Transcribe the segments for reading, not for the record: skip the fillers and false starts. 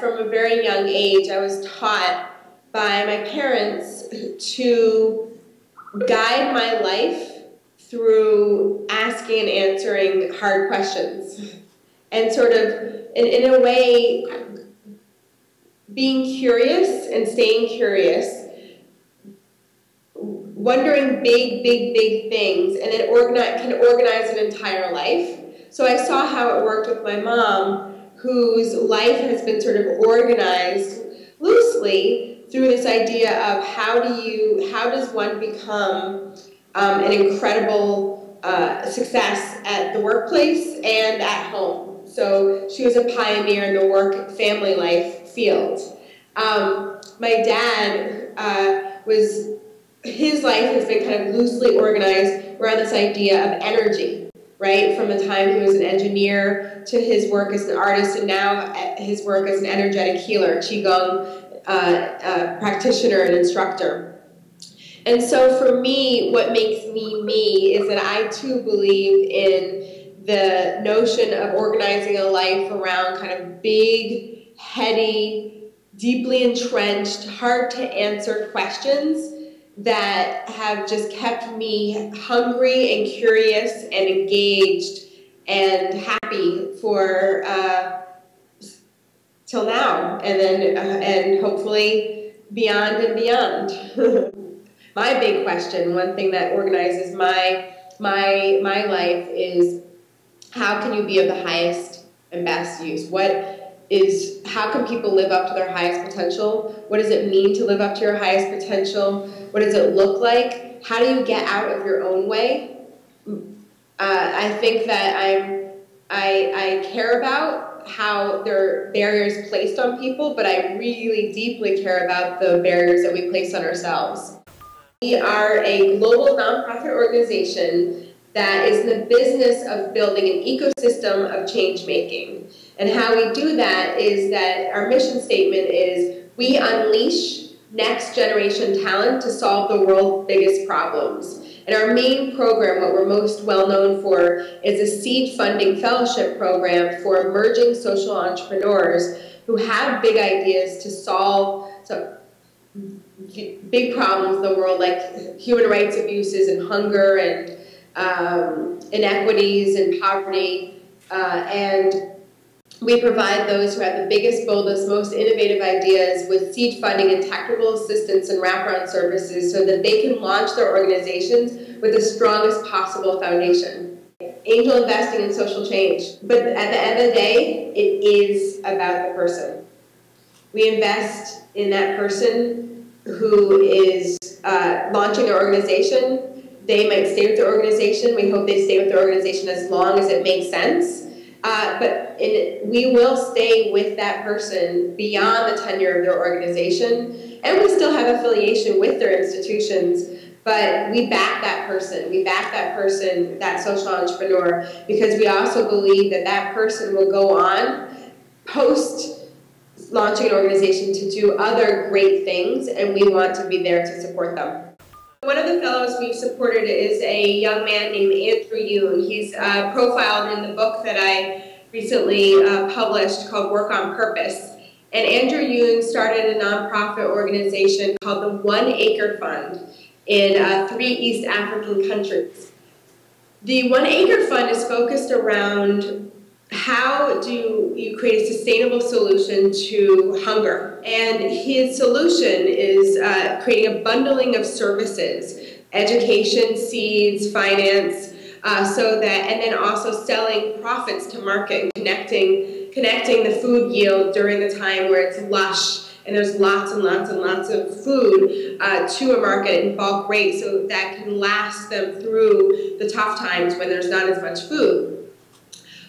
From a very young age, I was taught by my parents to guide my life through asking and answering hard questions. And sort of, in a way, being curious and staying curious, wondering big things, and then can organize an entire life. So I saw how it worked with my mom, whose life has been sort of organized loosely through this idea of how does one become an incredible success at the workplace and at home. So she was a pioneer in the work family life field. My dad his life has been kind of loosely organized around this idea of energy. Right, from the time he was an engineer to his work as an artist, and now his work as an energetic healer, Qigong practitioner and instructor. And so for me, what makes me me is that I too believe in the notion of organizing a life around kind of big, heady, deeply entrenched, hard to answer questions that have just kept me hungry and curious and engaged and happy for till now, and then and hopefully beyond and beyond. My big question, one thing that organizes my life, is how can you be of the highest and best use? How can people live up to their highest potential? What does it mean to live up to your highest potential? What does it look like? How do you get out of your own way? I think that I care about how there are barriers placed on people, but I really deeply care about the barriers that we place on ourselves. We are a global nonprofit organization that is in the business of building an ecosystem of change making. And how we do that is that our mission statement is, we unleash next generation talent to solve the world's biggest problems. And our main program, what we're most well known for, is a seed funding fellowship program for emerging social entrepreneurs who have big ideas to solve big problems in the world, like human rights abuses and hunger and inequities and poverty, and we provide those who have the biggest, boldest, most innovative ideas with seed funding and technical assistance and wraparound services so that they can launch their organizations with the strongest possible foundation. Angel investing in social change. But at the end of the day, it is about the person. We invest in that person who is launching their organization. They might stay with their organization. We hope they stay with their organization as long as it makes sense. But we will stay with that person beyond the tenure of their organization, and we still have affiliation with their institutions, but we back that person. We back that person, that social entrepreneur, because we also believe that that person will go on post launching an organization to do other great things, and we want to be there to support them. One of the fellows we've supported is a young man named Andrew Yoon. He's profiled in the book that I recently published called Work on Purpose. And Andrew Yoon started a nonprofit organization called the 1 Acre Fund in 3 East African countries. The 1 Acre Fund is focused around how do you create a sustainable solution to hunger? And his solution is creating a bundling of services, education, seeds, finance, and then also selling profits to market, connecting the food yield during the time where it's lush and there's lots and lots and lots of food to a market in bulk rate, so that can last them through the tough times when there's not as much food.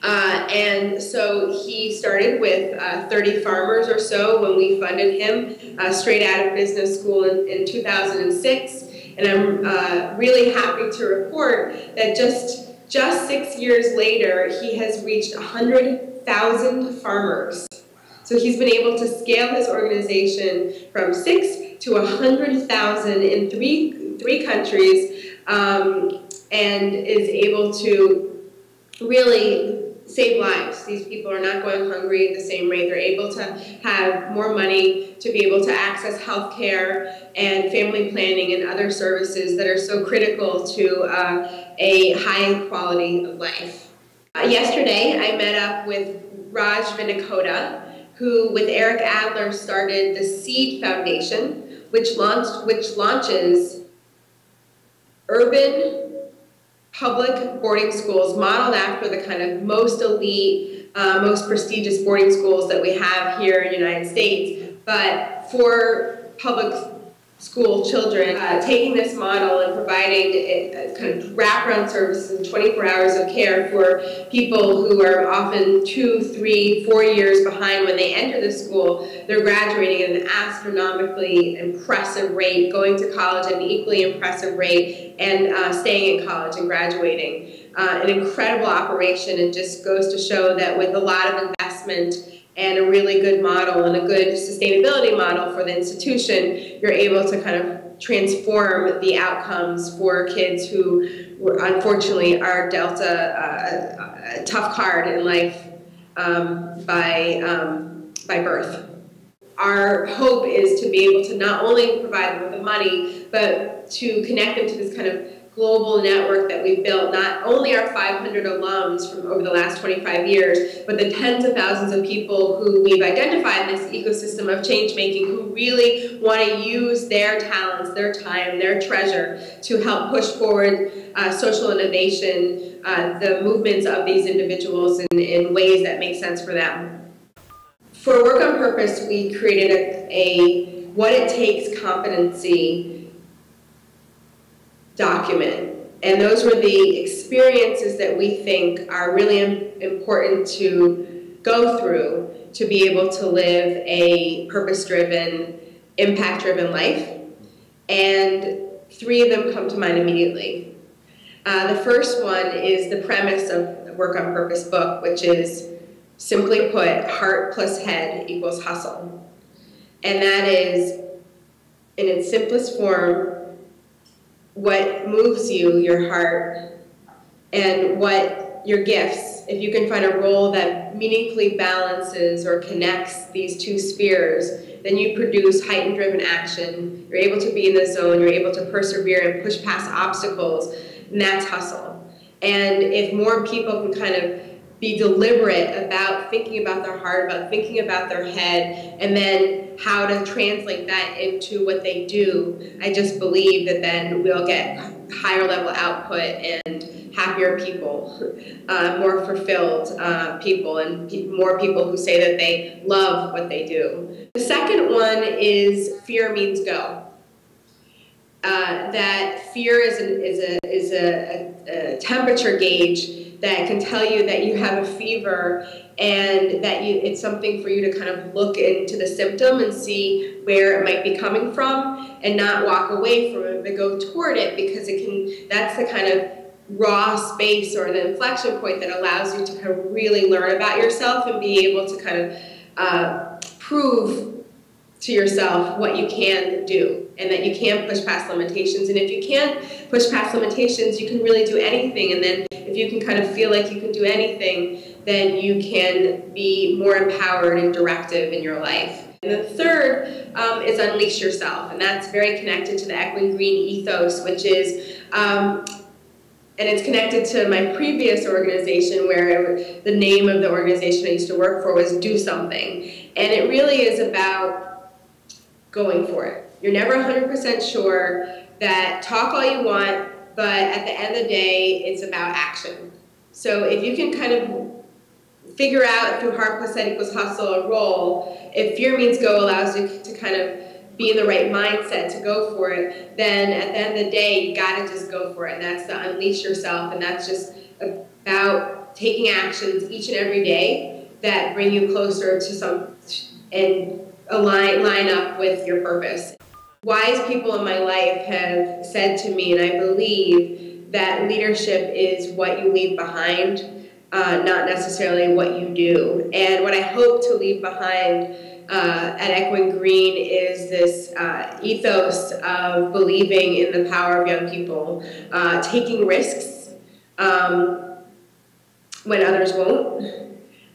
And so he started with 30 farmers or so when we funded him straight out of business school in 2006. And I'm really happy to report that just 6 years later, he has reached 100,000 farmers. So he's been able to scale his organization from 6 to 100,000 in three countries, and is able to really save lives. These people are not going hungry at the same rate. They're able to have more money to be able to access health care and family planning and other services that are so critical to a high quality of life. Yesterday, I met up with Raj Vinakota, who, with Eric Adler, started the SEED Foundation, which launches urban public boarding schools modeled after the kind of most elite, most prestigious boarding schools that we have here in the United States, but for public school children, taking this model and providing a kind of wraparound services and 24 hours of care for people who are often 2, 3, 4 years behind when they enter the school. They're graduating at an astronomically impressive rate, going to college at an equally impressive rate, and staying in college and graduating. An incredible operation, and just goes to show that with a lot of investment and a really good model and a good sustainability model for the institution, you're able to kind of transform the outcomes for kids who unfortunately are dealt a tough card in life by birth. Our hope is to be able to not only provide them with the money, but to connect them to this kind of global network that we've built, not only our 500 alums from over the last 25 years, but the tens of thousands of people who we've identified in this ecosystem of change making who really want to use their talents, their time, their treasure to help push forward social innovation, the movements of these individuals in ways that make sense for them. For Work on Purpose, we created a what it takes competency document, and those were the experiences that we think are really important to go through to be able to live a purpose-driven, impact-driven life, and 3 of them come to mind immediately. The first one is the premise of the Work on Purpose book, which is, simply put, heart plus head equals hustle. And that is, in its simplest form, what moves you, your heart, and what your gifts. If you can find a role that meaningfully balances or connects these 2 spheres, then you produce heightened driven action. You're able to be in the zone, you're able to persevere and push past obstacles, and that's hustle. And if more people can kind of be deliberate about thinking about their heart, about thinking about their head, and then how to translate that into what they do, I just believe that then we'll get higher level output and happier people, more fulfilled people, and more people who say that they love what they do. The second one is fear means go. That fear is a temperature gauge that can tell you that you have a fever, and that it's something for you to kind of look into the symptom and see where it might be coming from, and not walk away from it, but go toward it, because that's the kind of raw space or the inflection point that allows you to kind of really learn about yourself and be able to kind of prove to yourself what you can do, and that you can push past limitations. And if you can't push past limitations, you can really do anything. And then if you can kind of feel like you can do anything, then you can be more empowered and directive in your life. And the third is unleash yourself, and that's very connected to the Equine Green ethos, which is, and it's connected to my previous organization, where the name of the organization I used to work for was Do Something. And it really is about going for it. You're never 100% sure. That talk all you want, but at the end of the day, it's about action. So if you can kind of figure out through heart plus head equals hustle a role, if fear means go allows you to kind of be in the right mindset to go for it, then at the end of the day, you gotta just go for it. And that's the unleash yourself, and that's just about taking actions each and every day that bring you closer to and line up with your purpose. Wise people in my life have said to me, and I believe, that leadership is what you leave behind, not necessarily what you do. And what I hope to leave behind at Equine Green is this ethos of believing in the power of young people, taking risks, when others won't,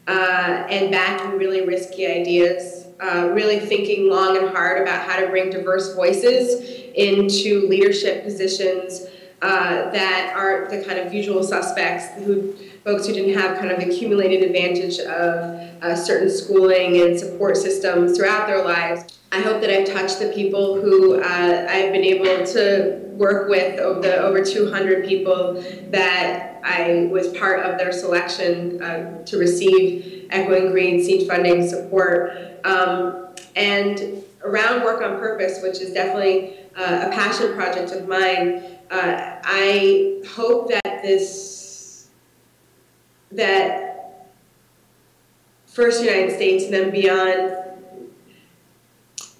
and backing really risky ideas, really thinking long and hard about how to bring diverse voices into leadership positions that aren't the kind of usual suspects, folks who didn't have kind of accumulated advantage of certain schooling and support systems throughout their lives. I hope that I've touched the people who I've been able to work with, over 200 people that I was part of their selection to receive Echo and Green seed funding support. And around work on purpose, which is definitely a passion project of mine, I hope that that First United States and then beyond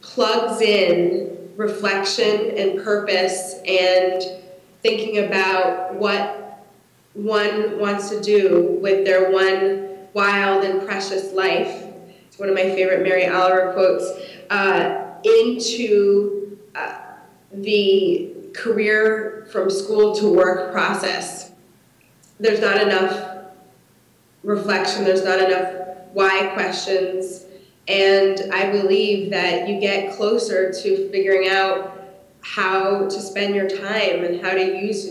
plugs in reflection and purpose and thinking about what one wants to do with their one wild and precious life. It's one of my favorite Mary Oliver quotes, into the career from school to work process. There's not enough reflection, there's not enough why questions, and I believe that you get closer to figuring out how to spend your time and how to use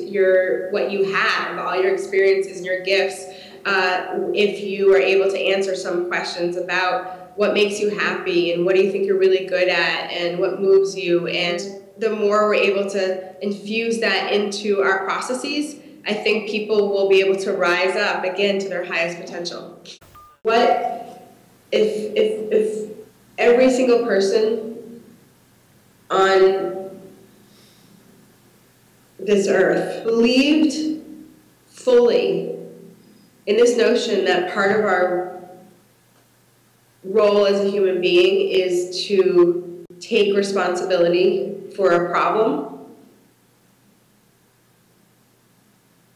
what you have, all your experiences and your gifts, if you are able to answer some questions about what makes you happy and what do you think you're really good at and what moves you. And the more we're able to infuse that into our processes, I think people will be able to rise up again to their highest potential. What if every single person on this earth believed fully in this notion that part of our role as a human being is to take responsibility for a problem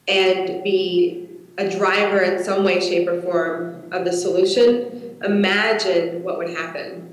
and be a driver in some way, shape, or form of the solution, imagine what would happen.